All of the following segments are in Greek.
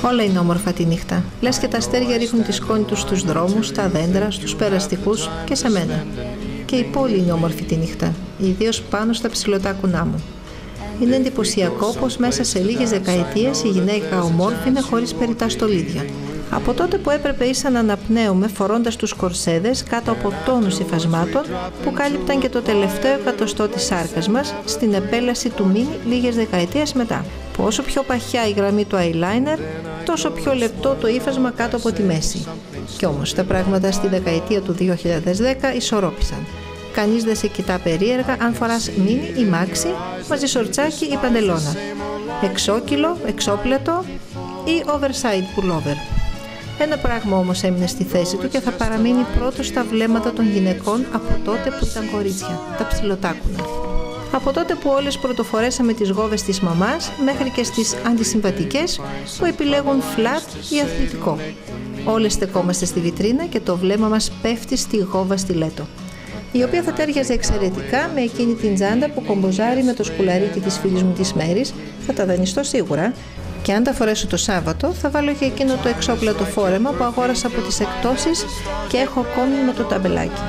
Όλα είναι όμορφα τη νύχτα. Λες και τα αστέρια ρίχνουν τη σκόνη τους στους δρόμους, στα δέντρα, στους περαστικούς και σε μένα. Και η πόλη είναι όμορφη τη νύχτα, ιδίως πάνω στα ψηλωτάκουνά μου. Είναι εντυπωσιακό πως μέσα σε λίγες δεκαετίες η γυναίκα ομόρφη είναι χωρίς περιττά στολίδια. Από τότε που έπρεπε ίσα να αναπνέουμε φορώντας τους κορσέδες κάτω από τόνους υφασμάτων που κάλυπταν και το τελευταίο εκατοστό της σάρκας μας στην επέλαση του μίνι λίγες δεκαετίες μετά. Που όσο πιο παχιά η γραμμή του eyeliner, τόσο πιο λεπτό το ύφασμα κάτω από τη μέση. Κι όμως τα πράγματα στη δεκαετία του 2010 ισορρόπησαν. Κανείς δεν σε κοιτά περίεργα αν φοράς μίνι ή μάξι μαζί σορτσάκι ή παντελώνα. Εξόκυλο, εξόπλατο ή oversize pullover. Ένα πράγμα όμως έμεινε στη θέση του και θα παραμείνει πρώτο στα βλέμματα των γυναικών από τότε που ήταν κορίτσια, τα ψηλωτάκουνα. Από τότε που όλες πρωτοφορέσαμε τις γόβες της μαμάς μέχρι και στις αντισυμβατικές που επιλέγουν flat ή αθλητικό. Όλες στεκόμαστε στη βιτρίνα και το βλέμμα μας πέφτει στη γόβα στιλέτο, η οποία θα τέριαζε εξαιρετικά με εκείνη την τσάντα που κομποζάρει με το σκουλαρίκι της φίλης μου της Μέρης, θα τα δανειστώ σίγουρα. Και αν τα φορέσω το Σάββατο, θα βάλω και εκείνο το εξόπλατο φόρεμα που αγόρασα από τις εκτόσεις και έχω ακόμη με το ταμπελάκι.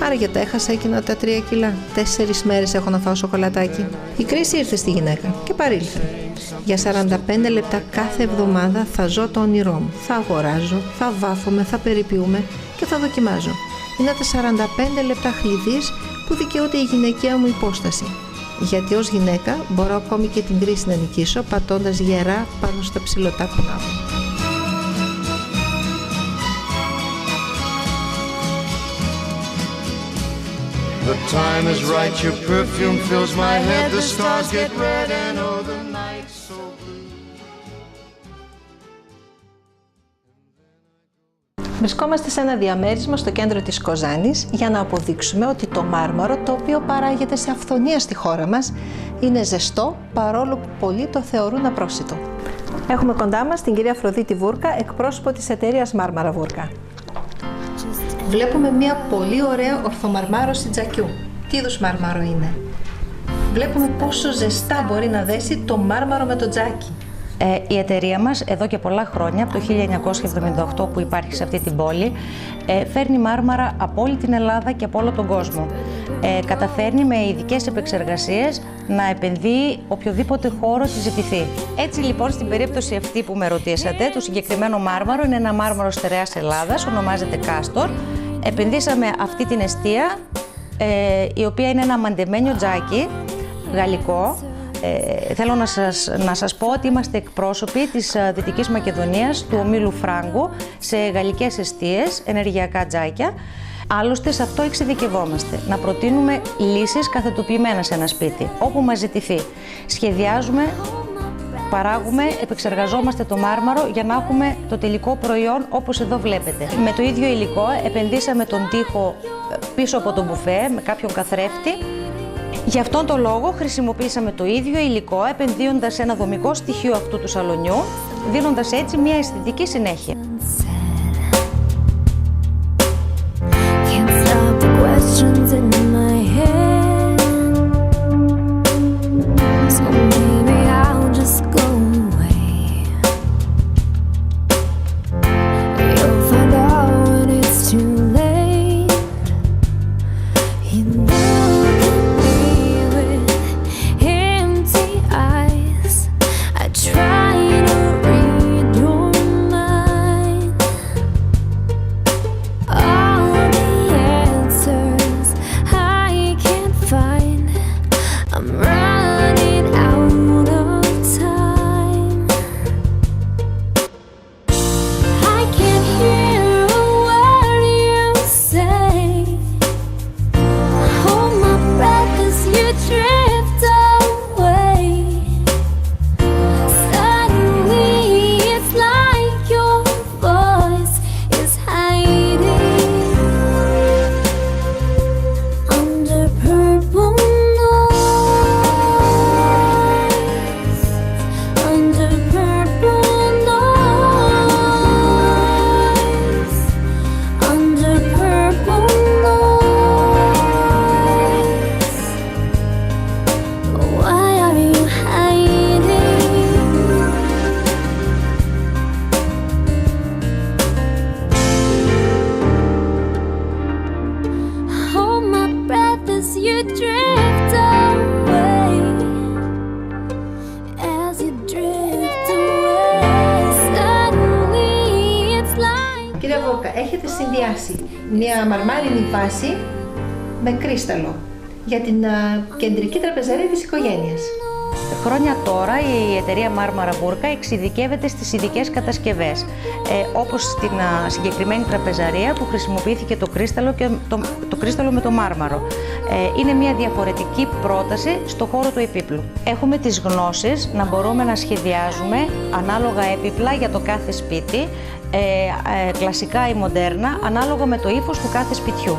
Άρα γιατί έχασα εκείνα τα 3 κιλά. 4 μέρες έχω να φάω σοκολατάκι. Η κρίση ήρθε στη γυναίκα και παρήλθε. Για 45 λεπτά κάθε εβδομάδα θα ζω το όνειρό μου. Θα αγοράζω, θα βάφομαι, θα περιποιούμε και θα δοκιμάζω. Είναι τα 45 λεπτά χλειδής που δικαιούται η γυναικεία μου υπόσταση. Γιατί ως γυναίκα μπορώ ακόμη και την κρίση να νικήσω πατώντας γερά πάνω στα ψηλωτάκουνά μου. The time is right, your perfume fills my head, the stars get red and oh the night's so blue. Βρισκόμαστε σε ένα διαμέρισμα στο κέντρο της Κοζάνης για να αποδείξουμε ότι το μάρμαρο, το οποίο παράγεται σε αυθονία στη χώρα μας, είναι ζεστό παρόλο που πολλοί το θεωρούν απρόσιτο. Έχουμε κοντά μας την κυρία Αφροδίτη Βούρκα, εκπρόσωπο της εταιρείας Μάρμαρα Βούρκα. Βλέπουμε μια πολύ ωραία ορθομαρμάρωση τζακιού. Τι είδους μάρμαρο είναι? Βλέπουμε πόσο ζεστά μπορεί να δέσει το μάρμαρο με το τζάκι. Η εταιρεία μας εδώ και πολλά χρόνια, από το 1978 που υπάρχει σε αυτή την πόλη, φέρνει μάρμαρα από όλη την Ελλάδα και από όλο τον κόσμο. Καταφέρνει με ειδικές επεξεργασίες να επενδύει οποιοδήποτε χώρο της ζητηθεί. Έτσι λοιπόν στην περίπτωση αυτή που με ρωτήσατε, το συγκεκριμένο μάρμαρο είναι ένα μάρμαρο στερεάς Ελλάδας, ονομάζεται Κάστορ. Επενδύσαμε αυτή την εστία, η οποία είναι ένα μαντεμένιο τζάκι, γαλλικό. Θέλω να σας πω ότι είμαστε εκπρόσωποι της Δυτικής Μακεδονίας, του ομίλου Φράγκου, σε γαλλικές εστίες, ενεργειακά τζάκια. Άλλωστε σε αυτό εξειδικευόμαστε, να προτείνουμε λύσεις καθετοποιημένα σε ένα σπίτι, όπου μας ζητηθεί. Σχεδιάζουμε, παράγουμε, επεξεργαζόμαστε το μάρμαρο για να έχουμε το τελικό προϊόν όπως εδώ βλέπετε. Με το ίδιο υλικό επενδύσαμε τον τοίχο πίσω από το μπουφέ με κάποιον καθρέφτη. Γι' αυτόν τον λόγο χρησιμοποίησαμε το ίδιο υλικό επενδύοντας σε ένα δομικό στοιχείο αυτού του σαλονιού, δίνοντας έτσι μια αισθητική συνέχεια. Try to read your mind. as you drift away, as you drift away, suddenly it's like. Κύριε Βούρκα, έχετε συνδυάσει μια μαρμάρινη βάση με κρίσταλο για την κεντρική τραπεζαρία της οικογένειας. Χρόνια τώρα η εταιρεία Μάρμαρα Βούρκα εξειδικεύεται στις ειδικές κατασκευές, όπως στην συγκεκριμένη τραπεζαρία που χρησιμοποιήθηκε το κρίσταλο και το κρίσταλο με το μάρμαρο. Είναι μια διαφορετική πρόταση στο χώρο του επίπλου. Έχουμε τις γνώσεις να μπορούμε να σχεδιάζουμε ανάλογα έπιπλα για το κάθε σπίτι, κλασικά ή μοντέρνα, ανάλογα με το ύφος του κάθε σπιτιού.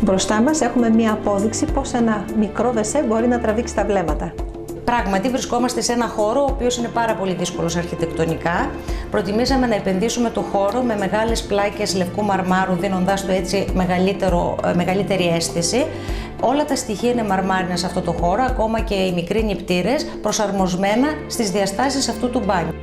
Μπροστά μας έχουμε μία απόδειξη πώς ένα μικρό βεσέ μπορεί να τραβήξει τα βλέμματα. Πράγματι βρισκόμαστε σε ένα χώρο ο οποίος είναι πάρα πολύ δύσκολος αρχιτεκτονικά. Προτιμήσαμε να επενδύσουμε το χώρο με μεγάλες πλάκες λευκού μαρμάρου, δίνοντάς του έτσι μεγαλύτερη αίσθηση. Όλα τα στοιχεία είναι μαρμάρινα σε αυτό το χώρο, ακόμα και οι μικροί νηπτήρες προσαρμοσμένα στις διαστάσεις αυτού του μπάνιου.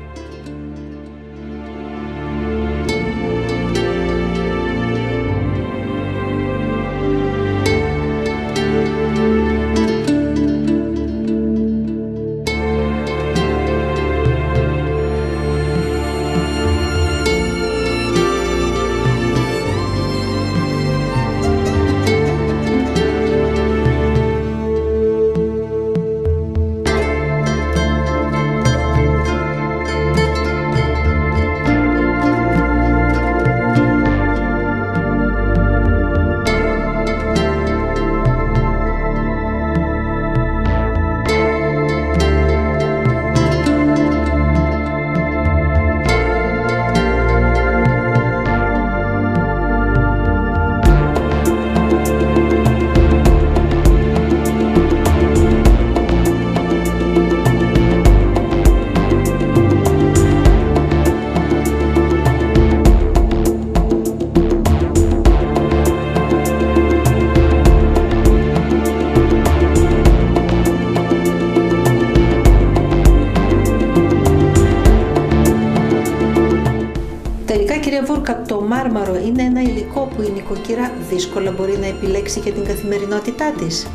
Κύριε Βούρκα, το μάρμαρο είναι ένα υλικό που η νοικοκυρά δύσκολα μπορεί να επιλέξει για την καθημερινότητά της.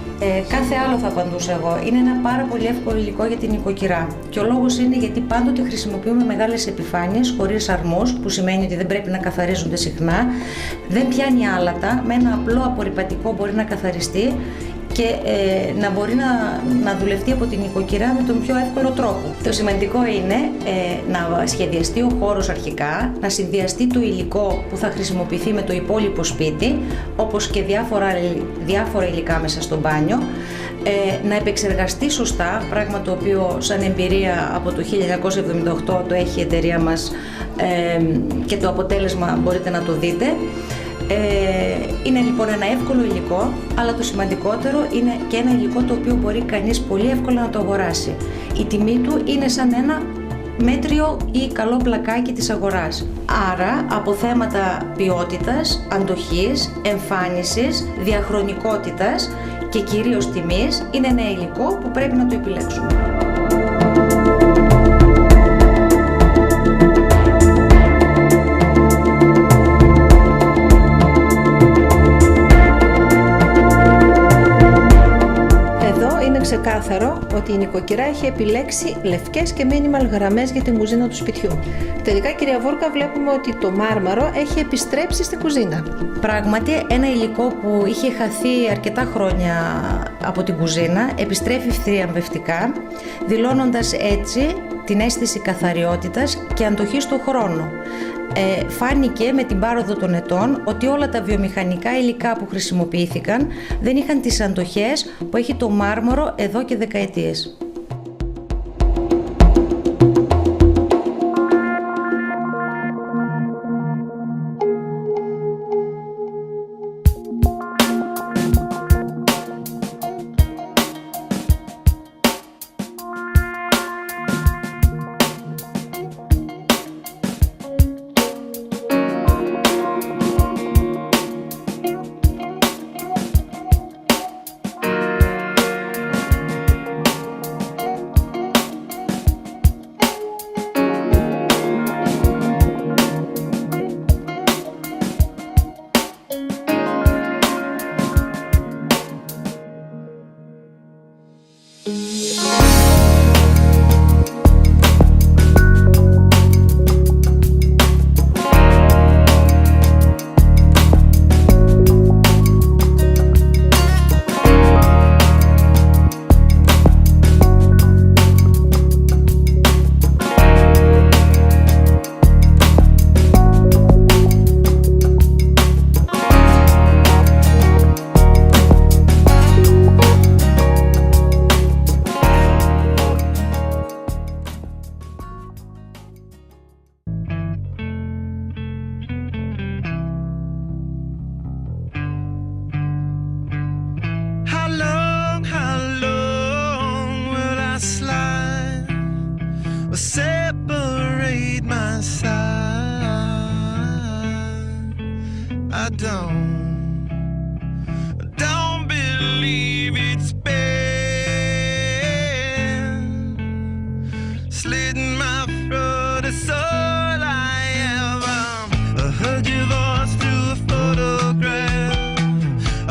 Κάθε άλλο θα απαντούσα εγώ. Είναι ένα πάρα πολύ εύκολο υλικό για την νοικοκυρά. Και ο λόγος είναι γιατί πάντοτε χρησιμοποιούμε μεγάλες επιφάνειες χωρίς αρμούς, που σημαίνει ότι δεν πρέπει να καθαρίζονται συχνά. Δεν πιάνει άλατα, με ένα απλό απορρυπατικό μπορεί να καθαριστεί και να μπορεί να δουλευτεί από την νοικοκυρά με τον πιο εύκολο τρόπο. Το σημαντικό είναι να σχεδιαστεί ο χώρος αρχικά, να συνδυαστεί το υλικό που θα χρησιμοποιηθεί με το υπόλοιπο σπίτι, όπως και διάφορα υλικά μέσα στο μπάνιο, να επεξεργαστεί σωστά, πράγμα το οποίο σαν εμπειρία από το 1978 το έχει η εταιρεία μας και το αποτέλεσμα μπορείτε να το δείτε. Είναι λοιπόν ένα εύκολο υλικό, αλλά το σημαντικότερο είναι και ένα υλικό το οποίο μπορεί κανείς πολύ εύκολα να το αγοράσει. Η τιμή του είναι σαν ένα μέτριο ή καλό πλακάκι της αγοράς. Άρα, από θέματα ποιότητας, αντοχής, εμφάνισης, διαχρονικότητας και κυρίως τιμής, είναι ένα υλικό που πρέπει να το επιλέξουμε. Ξεκάθαρο ότι η νοικοκυρά έχει επιλέξει λευκές και minimal γραμμές για την κουζίνα του σπιτιού. Τελικά, κυρία Βούρκα, βλέπουμε ότι το μάρμαρο έχει επιστρέψει στην κουζίνα. Πράγματι, ένα υλικό που είχε χαθεί αρκετά χρόνια από την κουζίνα επιστρέφει θριαμβευτικά, δηλώνοντας έτσι την αίσθηση καθαριότητας και αντοχής του χρόνου. Φάνηκε με την πάροδο των ετών ότι όλα τα βιομηχανικά υλικά που χρησιμοποιήθηκαν δεν είχαν τις αντοχές που έχει το μάρμαρο εδώ και δεκαετίες. Don't believe it's been slitting my throat. It's all I ever heard your voice through a photograph.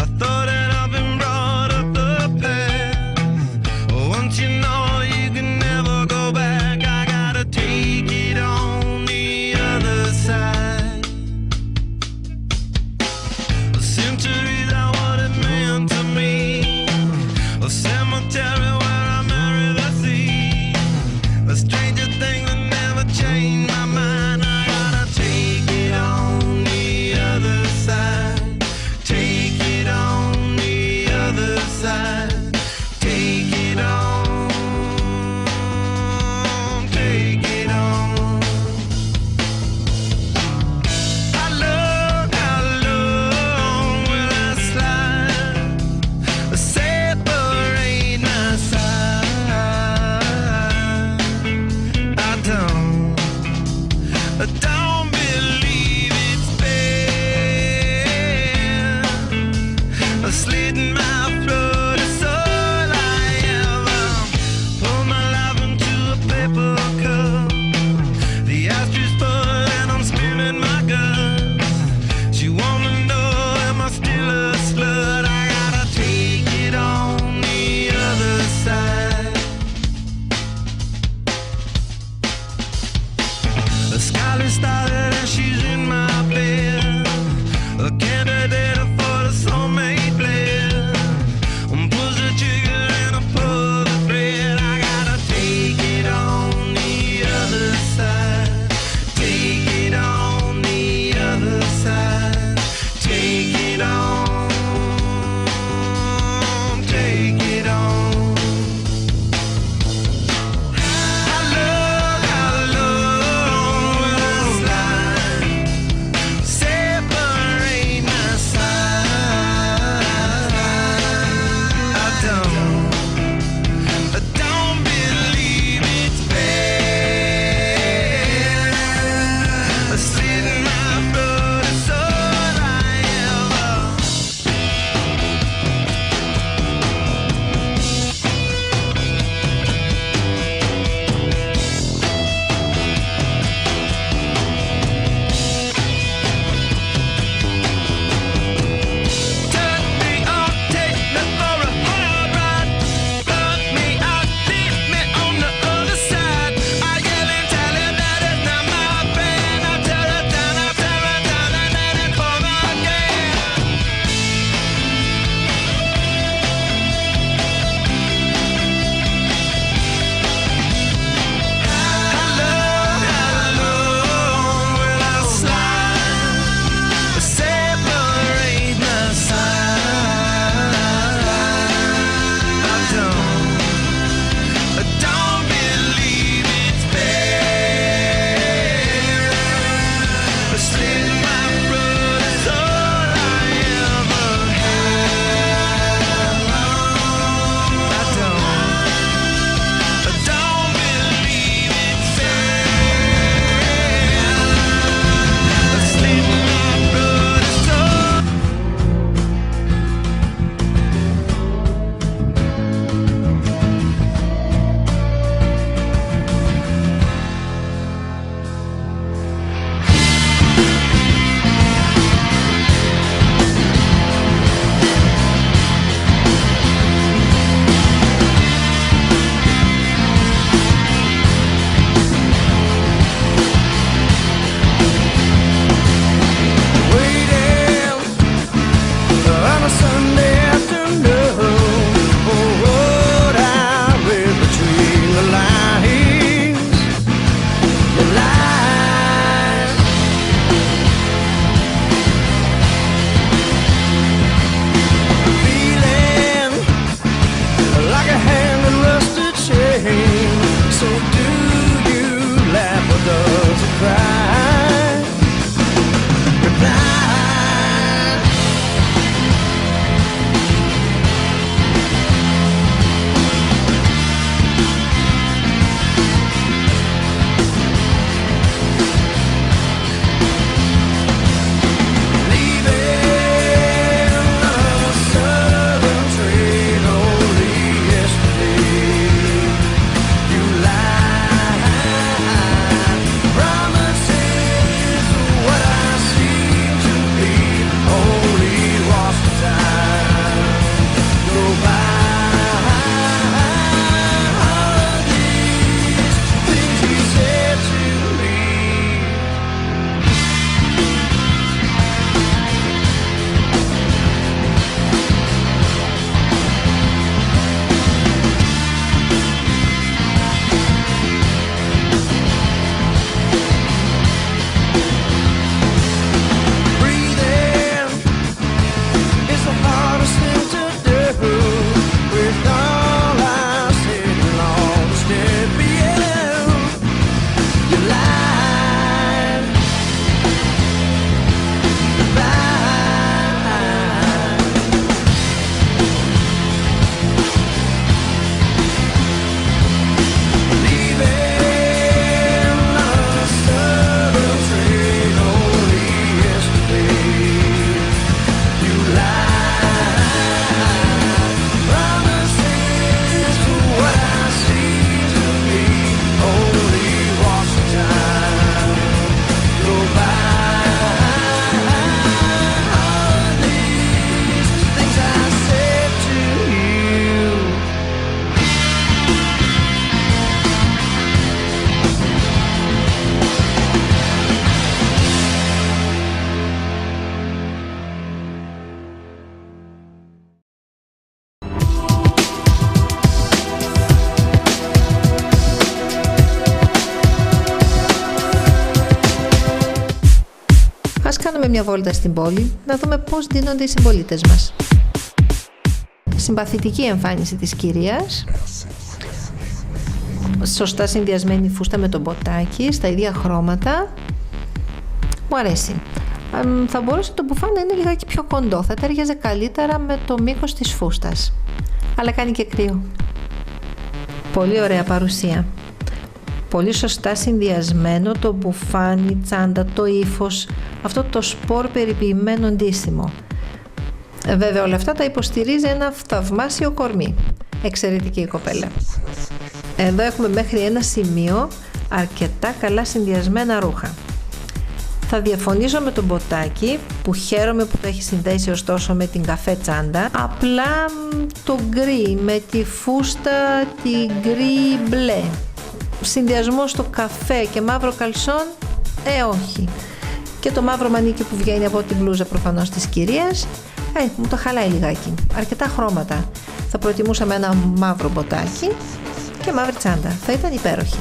I thought that I've been brought up the past. Once you know you can never go back, I gotta take it on the other side. Centuries are what it meant to me. κάνουμε μια βόλτα στην πόλη, να δούμε πώς ντύνονται οι συμπολίτες μας. Συμπαθητική εμφάνιση της κυρίας. Σωστά συνδυασμένη φούστα με το μποτάκι, στα ίδια χρώματα. Μου αρέσει. Θα μπορούσε το μπουφάν να είναι λιγάκι πιο κοντό, θα ταιριάζε καλύτερα με το μήκος της φούστας. Αλλά κάνει και κρύο. Πολύ ωραία παρουσία. Πολύ σωστά συνδυασμένο το μπουφάν, η τσάντα, το ύφος, αυτό το σπορ περιποιημένο ντύσιμο. Βέβαια όλα αυτά τα υποστηρίζει ένα θαυμάσιο κορμί. Εξαιρετική η κοπέλα. Εδώ έχουμε μέχρι ένα σημείο αρκετά καλά συνδυασμένα ρούχα. Θα διαφωνήσω με τον μποτάκι που χαίρομαι που το έχει συνδέσει ωστόσο με την καφέ τσάντα. Απλά το γκρι με τη φούστα, τη γκρι μπλε. Συνδυασμό στο καφέ και μαύρο καλσόν, όχι. Και το μαύρο μανίκι που βγαίνει από την μπλούζα προφανώς της κυρίας, μου το χαλάει λιγάκι. Αρκετά χρώματα. Θα προτιμούσαμε ένα μαύρο μποτάκι και μαύρη τσάντα. Θα ήταν υπέροχη.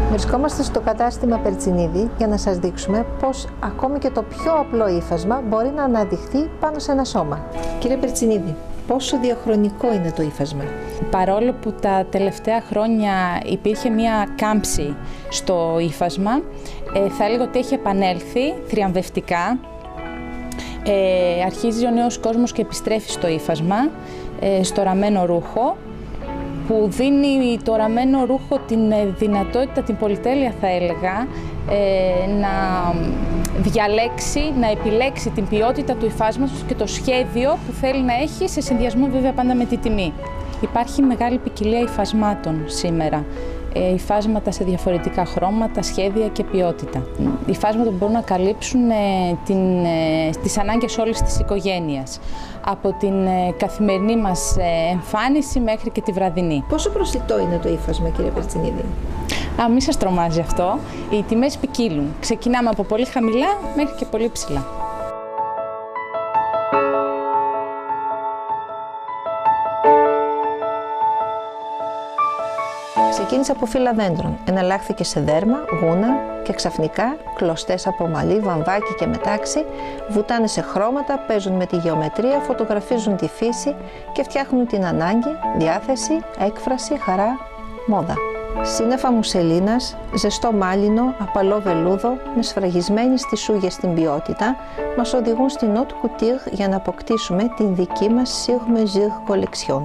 Βρισκόμαστε στο κατάστημα Περτσινίδη για να σας δείξουμε πως ακόμη και το πιο απλό ύφασμα μπορεί να αναδειχθεί πάνω σε ένα σώμα. Κύριε Περτσινίδη, πόσο διαχρονικό είναι το ύφασμα? Παρόλο που τα τελευταία χρόνια υπήρχε μία κάμψη στο ύφασμα, θα έλεγα ότι έχει επανέλθει θριαμβευτικά. Αρχίζει ο νέος κόσμος και επιστρέφει στο ύφασμα, στο ραμμένο ρούχο, που δίνει το ραμμένο ρούχο την δυνατότητα, την πολυτέλεια θα έλεγα, να διαλέξει, να επιλέξει την ποιότητα του υφάσματος και το σχέδιο που θέλει να έχει, σε συνδυασμό βέβαια πάντα με τη τιμή. Υπάρχει μεγάλη ποικιλία υφασμάτων σήμερα. Υφάσματα σε διαφορετικά χρώματα, σχέδια και ποιότητα. Υφάσματα που μπορούν να καλύψουν τις ανάγκες όλης της οικογένειας. Από την καθημερινή μας εμφάνιση μέχρι και τη βραδινή. Πόσο προσιτό είναι το ύφασμα, κύριε Περτσινίδη? Μη σας τρομάζει αυτό. Οι τιμές ποικίλουν. Ξεκινάμε από πολύ χαμηλά μέχρι και πολύ ψηλά. Ξεκίνησε από φύλλα δέντρων, εναλλάχθηκε σε δέρμα, γούνα και ξαφνικά κλωστές από μαλλί, βαμβάκι και μετάξι βουτάνε σε χρώματα, παίζουν με τη γεωμετρία, φωτογραφίζουν τη φύση και φτιάχνουν την ανάγκη, διάθεση, έκφραση, χαρά, μόδα. Σύννεφα μουσελίνας, ζεστό μάλινο, απαλό βελούδο, με σφραγισμένη στις σούγες στην ποιότητα, μας οδηγούν στην Haute Couture για να αποκτήσουμε την δική μας sur mesure collection.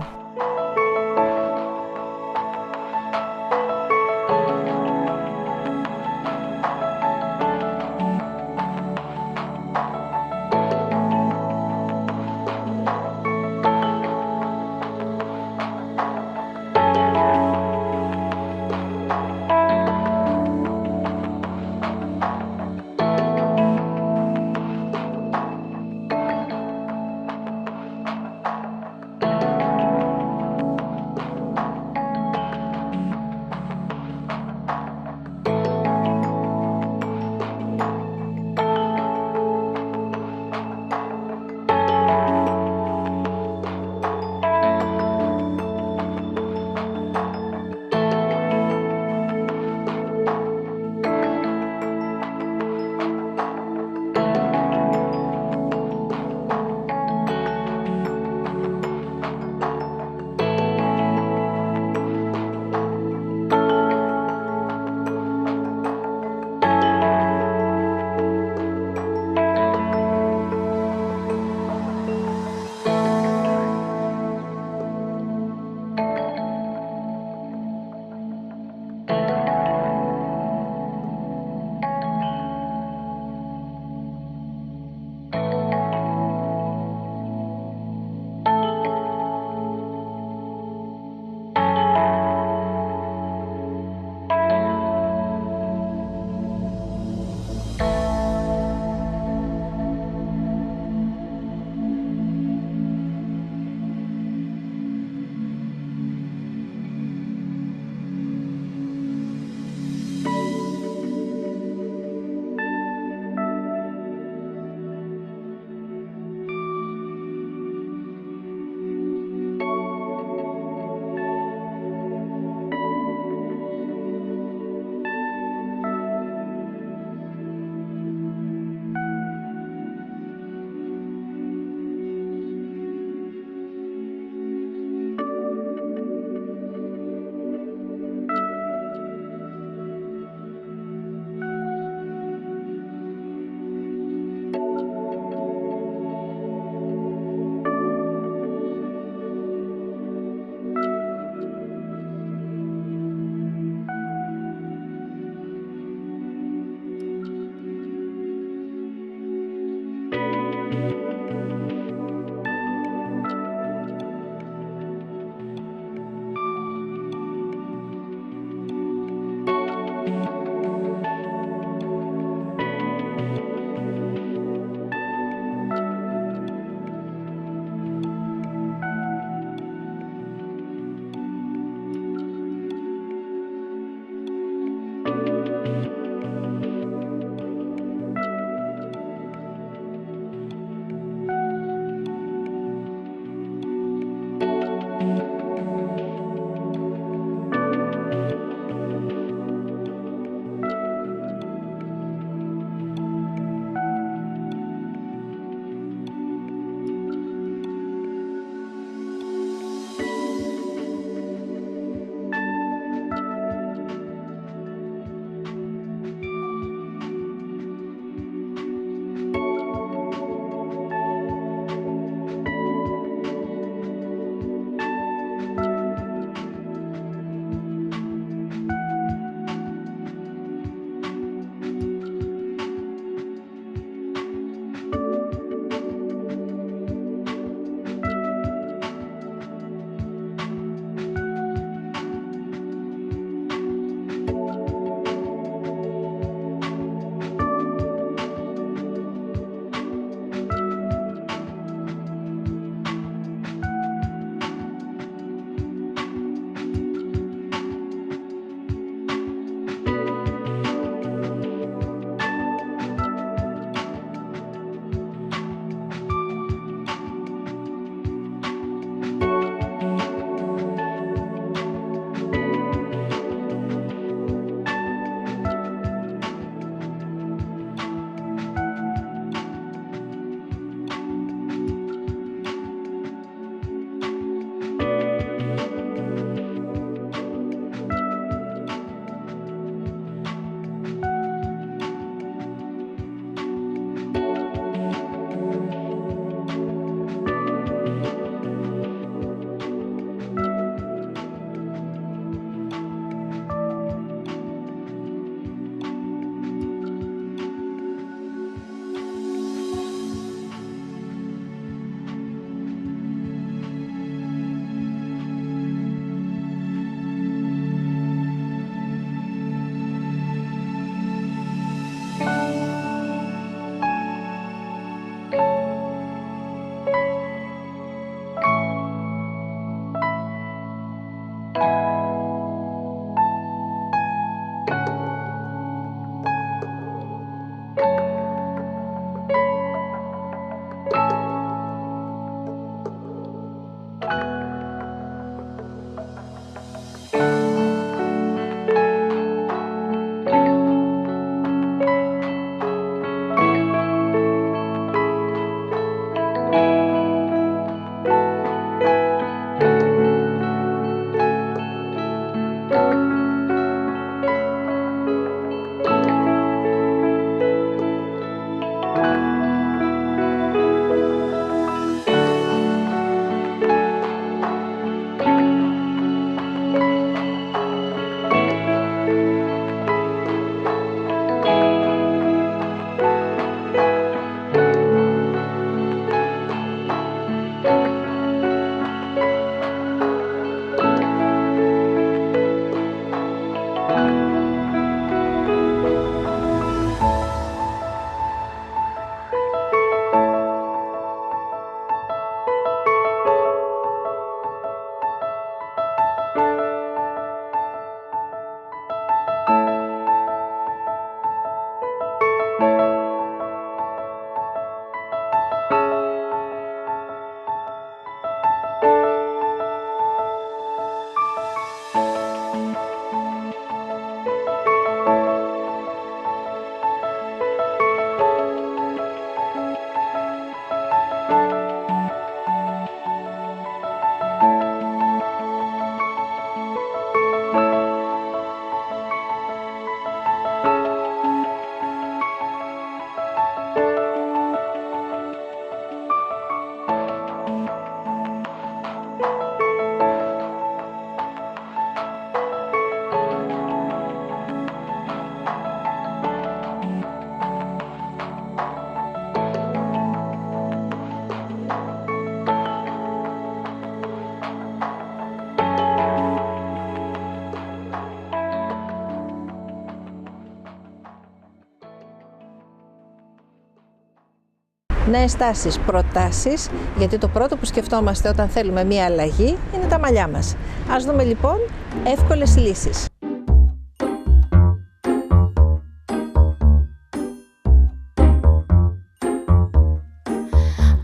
Νέες τάσεις, προτάσεις, γιατί το πρώτο που σκεφτόμαστε όταν θέλουμε μία αλλαγή είναι τα μαλλιά μας. Ας δούμε λοιπόν εύκολες λύσεις.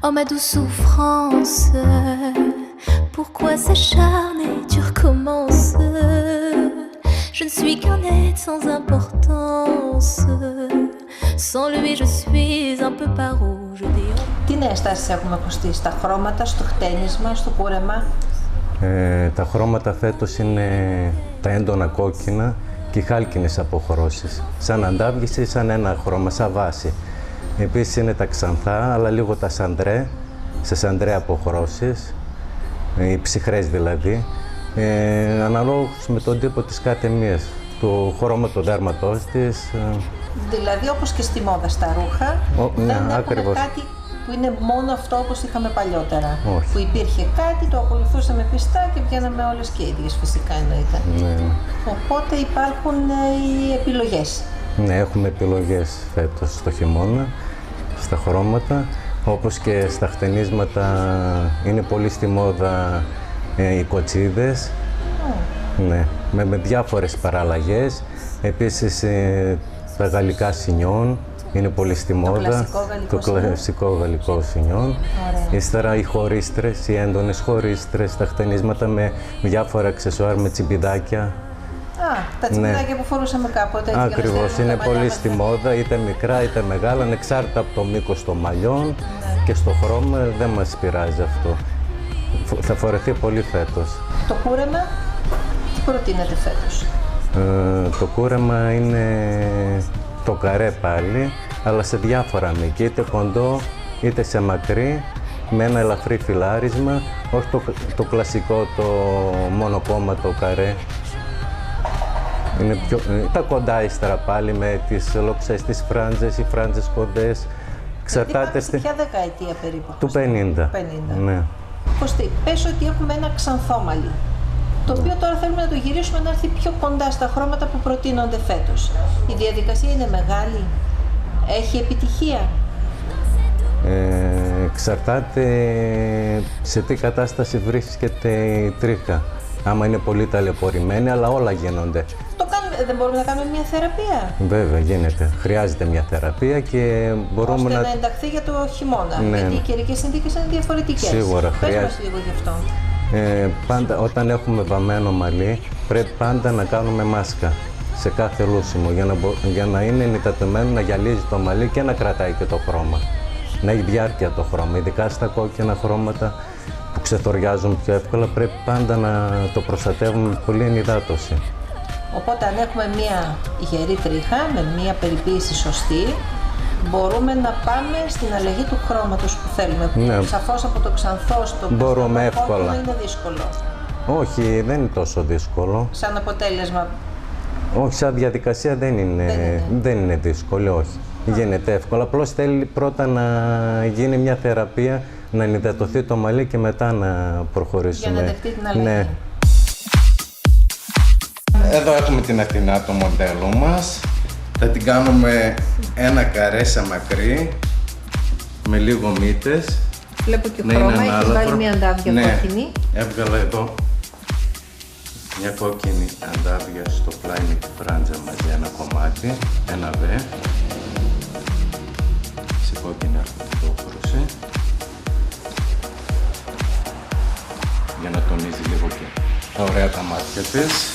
Oh ma douce souffrance, pourquoi s'acharner, tu recommences. Je ne suis qu'un être sans importance. Sans lui je suis un peu paro, je déambule. Τι νέες τάσεις έχουμε ακουστεί στα χρώματα, στο χτένισμα, στο κούρεμα? Τα χρώματα φέτος είναι τα έντονα κόκκινα και οι χάλκινες αποχρώσεις. Σαν αντάβγιση, σαν ένα χρώμα, σαν βάση. Επίσης είναι τα ξανθά, αλλά λίγο τα σαντρέ, σε σαντρέ αποχρώσεις, οι ψυχρές δηλαδή, αναλόγως με τον τύπο της κάθε μίας, το χρώμα του δέρματός της. Δηλαδή όπως και στη μόδα στα ρούχα, Ναι, δεν έχουμε ακριβώς. κάτι που είναι μόνο αυτό όπως είχαμε παλιότερα. Όχι. Που υπήρχε κάτι, το ακολουθούσαμε πιστά και βγαίναμε όλες και ίδιες φυσικά εννοείται. Ναι. Οπότε υπάρχουν οι επιλογές. Ναι, έχουμε επιλογές φέτος στο χειμώνα, στα χρώματα, όπως και στα χτενίσματα είναι πολύ στη μόδα οι κοτσίδες, ναι, με διάφορες παραλλαγές. Επίσης τα γαλλικά σινιόν είναι πολύ στη μόδα, κλασικό γαλλικό κλασικό γαλλικό σινιόν. Ωραία. Ύστερα οι χωρίστρες, οι έντονες χωρίστρες, τα χτενίσματα με διάφορα αξεσουάρ, με τσιμπιδάκια. Τα τσιμπιδάκια που φορούσαμε κάποτε. έτσι, για να Ακριβώς, στέλνουμε είναι τα μαλλιά πολύ μας. στη μόδα, είτε μικρά είτε μεγάλα, ανεξάρτητα από το μήκος των μαλλιών και στο χρώμα δεν μας πειράζει αυτό. Θα φορεθεί πολύ φέτος. Το κούρεμα, τι προτείνετε φέτος? Το κούρεμα είναι το καρέ πάλι, αλλά σε διάφορα μήκη, είτε κοντό είτε σε μακρύ, με ένα ελαφρύ φυλάρισμα, όχι το κλασικό, το μονοκόμματο καρέ. Είναι τα κοντά ύστερα πάλι με τις λόξες, τις φράντζες, οι φράντζες κοντές. Εξαρτάται στη ποια δεκαετία περίπου? του 50. 50. Ναι. Κωστή, πες ότι έχουμε ένα ξανθό μαλλί, το οποίο τώρα θέλουμε να το γυρίσουμε να έρθει πιο κοντά στα χρώματα που προτείνονται φέτος. Η διαδικασία είναι μεγάλη, έχει επιτυχία? Εξαρτάται σε τι κατάσταση βρίσκεται η τρίχα. Άμα είναι πολύ ταλαιπωρημένη, αλλά όλα γίνονται. Δεν μπορούμε να κάνουμε μια θεραπεία? Βέβαια, γίνεται. Χρειάζεται μια θεραπεία και μπορούμε ώστε να... να ενταχθεί για το χειμώνα, Ναι. γιατί οι καιρικές συνθήκες είναι διαφορετικές. Σίγουρα, Πες χρειάζεται. μας λίγο γι' αυτό. Πάντα, όταν έχουμε βαμμένο μαλλί, πρέπει πάντα να κάνουμε μάσκα σε κάθε λούσιμο για να είναι ενυδατωμένο, να γυαλίζει το μαλλί και να κρατάει και το χρώμα. Να έχει διάρκεια το χρώμα, ειδικά στα κόκκινα χρώματα που ξεθοριάζουν πιο εύκολα, πρέπει πάντα να το προστατεύουμε με πολλή ενυδάτωση. Οπότε αν έχουμε μια γερή τρίχα με μια περιποίηση σωστή, μπορούμε να πάμε στην αλλαγή του χρώματος που θέλουμε. Ναι. Σαφώς από το ξανθό στο Μπορούμε εύκολα. κόκκινο είναι δύσκολο. Όχι, δεν είναι τόσο δύσκολο. Σαν αποτέλεσμα. Όχι, σαν διαδικασία δεν είναι δύσκολη, όχι. Γίνεται εύκολα. Απλώς θέλει πρώτα να γίνει μια θεραπεία, να ενυδατωθεί το μαλλί και μετά να προχωρήσουμε. Για να δεχτεί την αλλαγή. Ναι. Εδώ έχουμε την Αθηνά, το μοντέλο μας. Θα την κάνουμε ένα καρέ σε μακρύ, με λίγο μύτες. Βλέπω και Ναι, χρώμα, είναι έχει ανάλογο. βάλει μια αντάβια Ναι. κόκκινη. Έβγαλα εδώ μια κόκκινη αντάβια στο πλάι με τη φράντζα μαζί, ένα κομμάτι, ένα βε. Σε κόκκινη αρχοντικόφρωση. Για να τονίζει λίγο και τα ωραία τα μάτια της.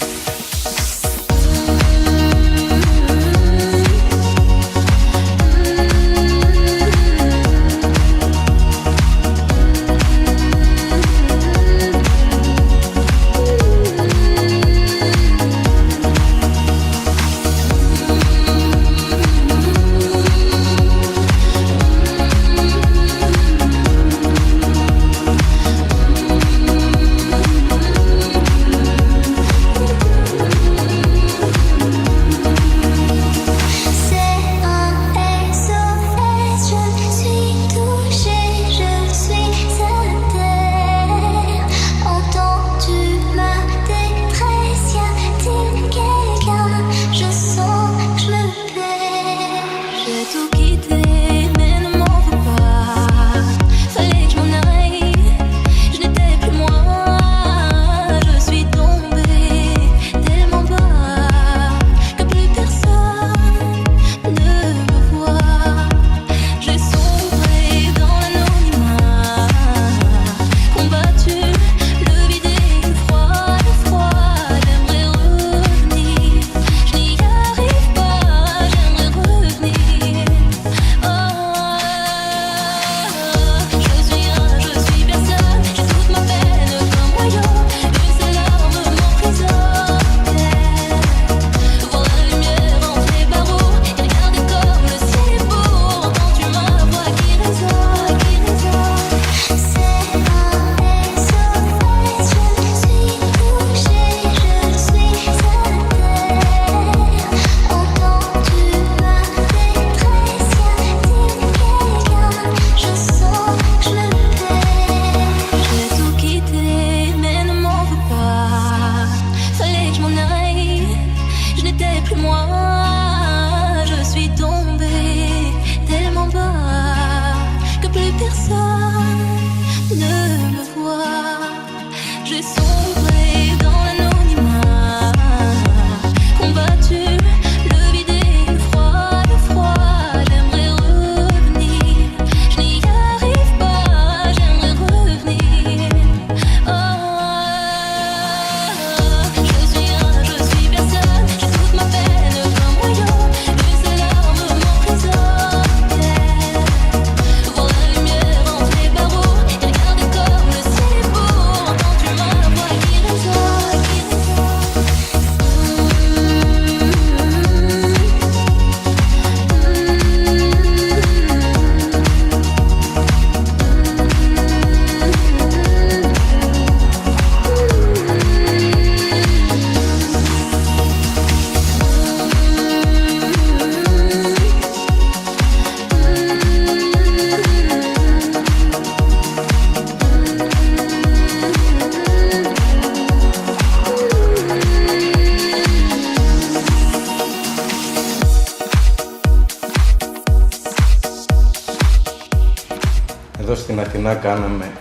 Αθηνά κάναμε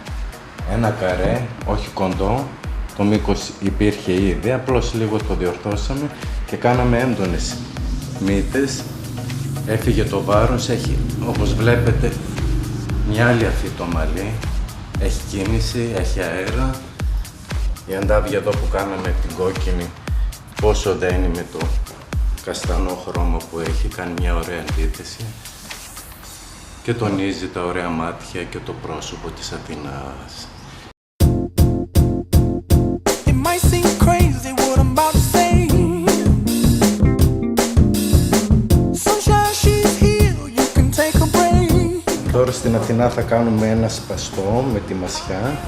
ένα καρέ, όχι κοντό, το μήκος υπήρχε ήδη, απλώς λίγο το διορθώσαμε και κάναμε έντονες μύτες. Έφυγε το βάρος, έχει, όπως βλέπετε, μια άλλη αφή το μαλλί, έχει κίνηση, έχει αέρα. Η αντάβια εδώ που κάναμε την κόκκινη, πόσο δένει με το καστανό χρώμα που έχει, κάνει μια ωραία αντίθεση και τονίζει τα ωραία μάτια και το πρόσωπο της Αθηνάς. Τώρα στην Αθηνά θα κάνουμε ένα σπαστό με τη μασιά,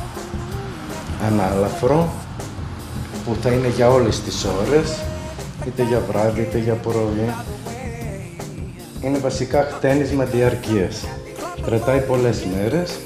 ανάλαφρο, που θα είναι για όλες τις ώρες, είτε για βράδυ είτε για πρωί. Είναι βασικά χτένισμα διαρκείας. Κρατάει πολλές μέρες.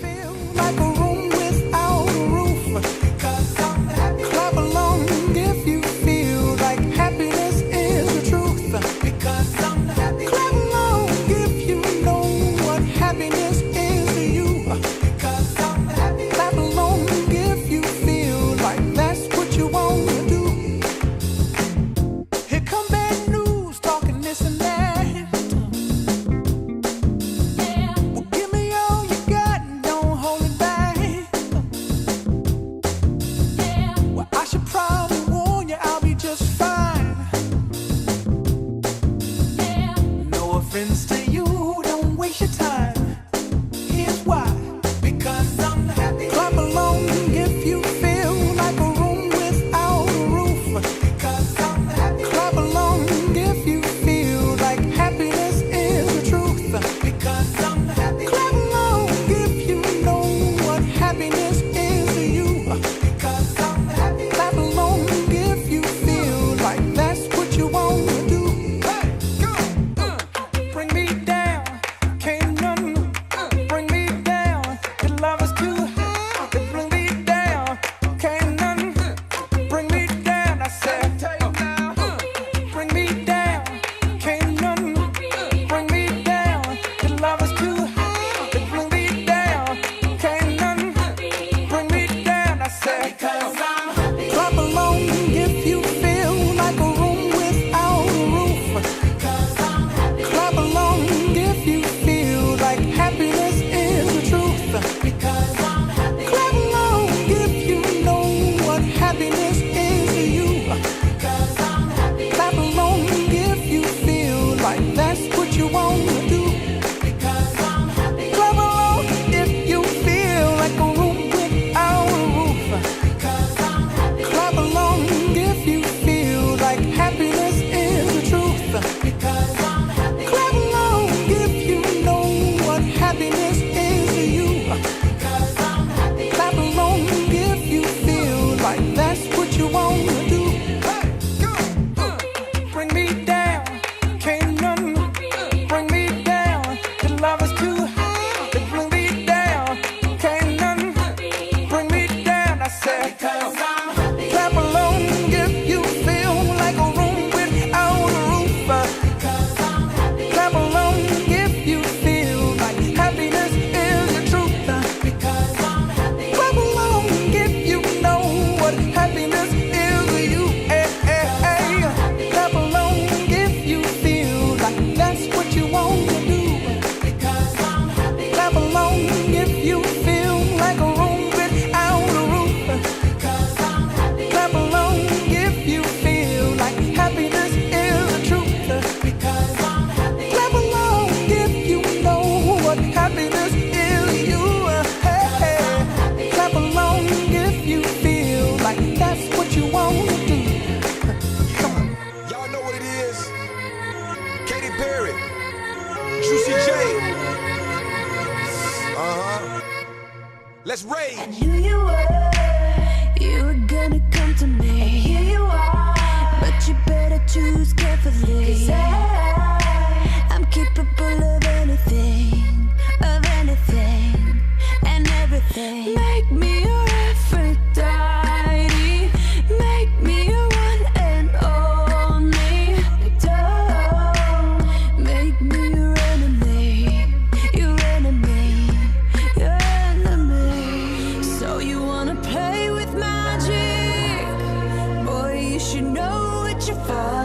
Let's rage. I knew you were gonna come to me. And here you are, but you better choose carefully. 'Cause I'm capable of anything, and everything. Make me your Aphrodite, make me your one and only. Don't make me your enemy, your enemy, your enemy. far.